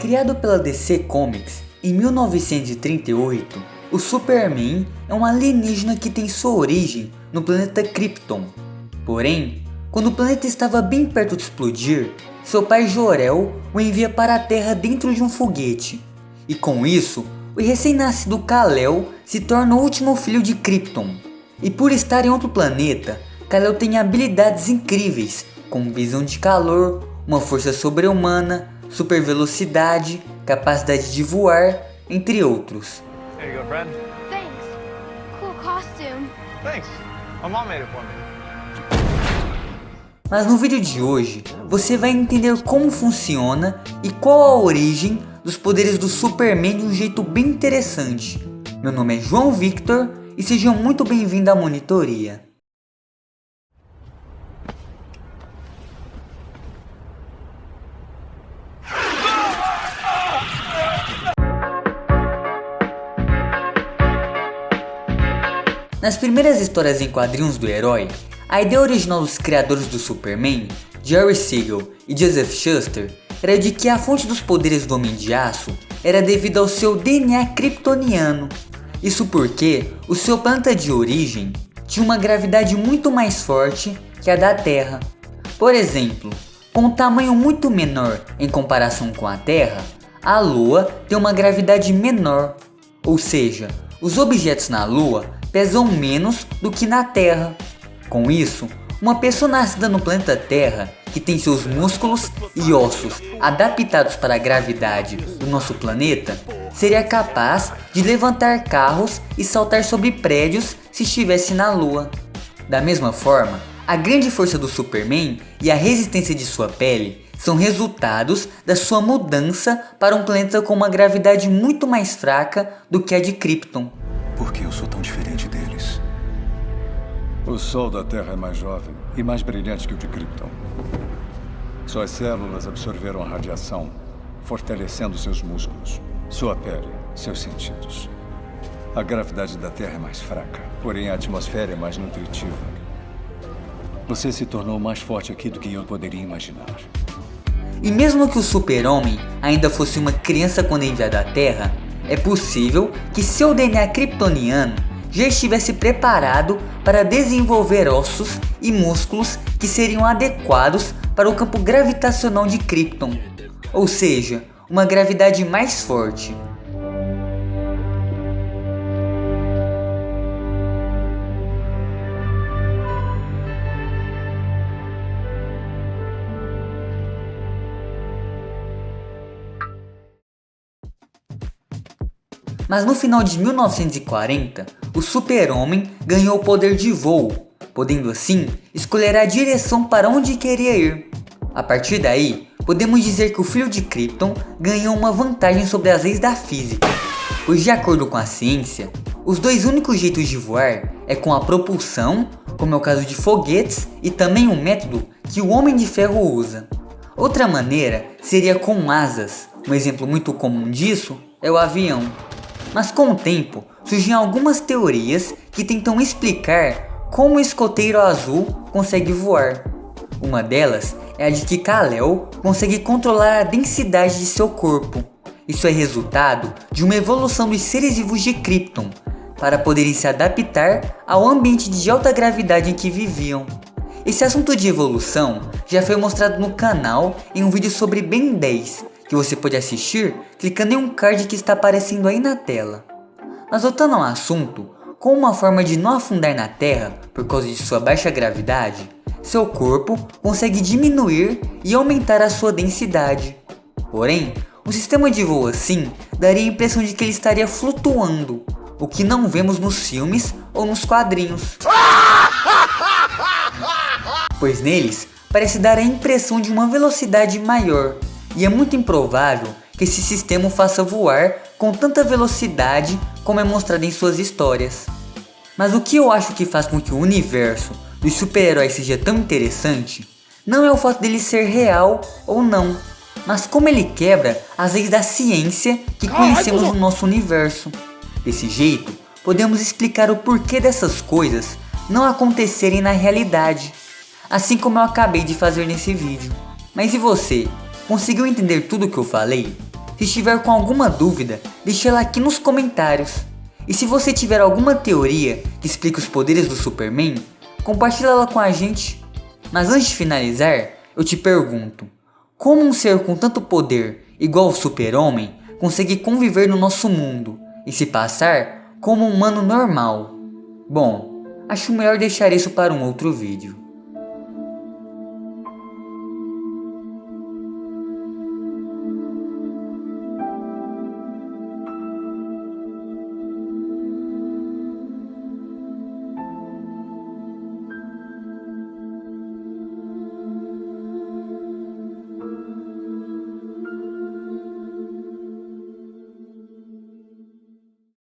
Criado pela DC Comics em 1938, o Superman é um alienígena que tem sua origem no planeta Krypton. Porém, quando o planeta estava bem perto de explodir, seu pai Jor-El o envia para a Terra dentro de um foguete. E com isso, o recém-nascido Kal-El se torna o último filho de Krypton. E por estar em outro planeta, Kal-El tem habilidades incríveis, como visão de calor, uma força sobre-humana, super velocidade, capacidade de voar, entre outros. There you go, friend. Thanks. Cool costume. Thanks. My mom made it for me. Mas no vídeo de hoje, você vai entender como funciona e qual a origem dos poderes do Superman de um jeito bem interessante. Meu nome é João Victor e sejam muito bem-vindos à monitoria. Nas primeiras histórias em quadrinhos do herói, a ideia original dos criadores do Superman, Jerry Siegel e Joseph Shuster, era de que a fonte dos poderes do Homem de Aço era devido ao seu DNA kryptoniano. Isso porque o seu planeta de origem tinha uma gravidade muito mais forte que a da Terra. Por exemplo, com um tamanho muito menor em comparação com a Terra, a Lua tem uma gravidade menor, ou seja, os objetos na Lua pesam menos do que na Terra. Com isso, uma pessoa nascida no planeta Terra, que tem seus músculos e ossos adaptados para a gravidade do nosso planeta, seria capaz de levantar carros e saltar sobre prédios se estivesse na Lua. Da mesma forma, a grande força do Superman e a resistência de sua pele são resultados da sua mudança para um planeta com uma gravidade muito mais fraca do que a de Krypton. Por que eu sou tão diferente deles? O Sol da Terra é mais jovem e mais brilhante que o de Krypton. Suas células absorveram a radiação, fortalecendo seus músculos, sua pele, seus sentidos. A gravidade da Terra é mais fraca, porém a atmosfera é mais nutritiva. Você se tornou mais forte aqui do que eu poderia imaginar. E mesmo que o Super-Homem ainda fosse uma criança quando enviado à Terra, é possível que seu DNA kryptoniano já estivesse preparado para desenvolver ossos e músculos que seriam adequados para o campo gravitacional de Krypton, ou seja, uma gravidade mais forte. Mas no final de 1940, o Super-Homem ganhou o poder de voo, podendo assim escolher a direção para onde queria ir. A partir daí, podemos dizer que o filho de Krypton ganhou uma vantagem sobre as leis da física, pois de acordo com a ciência, os dois únicos jeitos de voar é com a propulsão, como é o caso de foguetes, e também um método que o Homem de Ferro usa. Outra maneira seria com asas, um exemplo muito comum disso é o avião. Mas com o tempo, surgem algumas teorias que tentam explicar como o escoteiro azul consegue voar. Uma delas é a de que Kal-El consegue controlar a densidade de seu corpo. Isso é resultado de uma evolução dos seres vivos de Krypton, para poderem se adaptar ao ambiente de alta gravidade em que viviam. Esse assunto de evolução já foi mostrado no canal em um vídeo sobre Ben 10, que você pode assistir clicando em um card que está aparecendo aí na tela. Mas voltando ao assunto, com uma forma de não afundar na Terra por causa de sua baixa gravidade, seu corpo consegue diminuir e aumentar a sua densidade. Porém, um sistema de voo assim daria a impressão de que ele estaria flutuando, o que não vemos nos filmes ou nos quadrinhos. Pois neles parece dar a impressão de uma velocidade maior, e é muito improvável que esse sistema o faça voar com tanta velocidade como é mostrado em suas histórias. Mas o que eu acho que faz com que o universo dos super-heróis seja tão interessante não é o fato dele ser real ou não, mas como ele quebra as leis da ciência que conhecemos no nosso universo. Desse jeito, podemos explicar o porquê dessas coisas não acontecerem na realidade, assim como eu acabei de fazer nesse vídeo. Mas e você? Conseguiu entender tudo o que eu falei? Se estiver com alguma dúvida, deixa ela aqui nos comentários. E se você tiver alguma teoria que explique os poderes do Superman, compartilha ela com a gente. Mas antes de finalizar, eu te pergunto, como um ser com tanto poder, igual o Super-Homem, consegue conviver no nosso mundo e se passar como um humano normal? Bom, acho melhor deixar isso para um outro vídeo.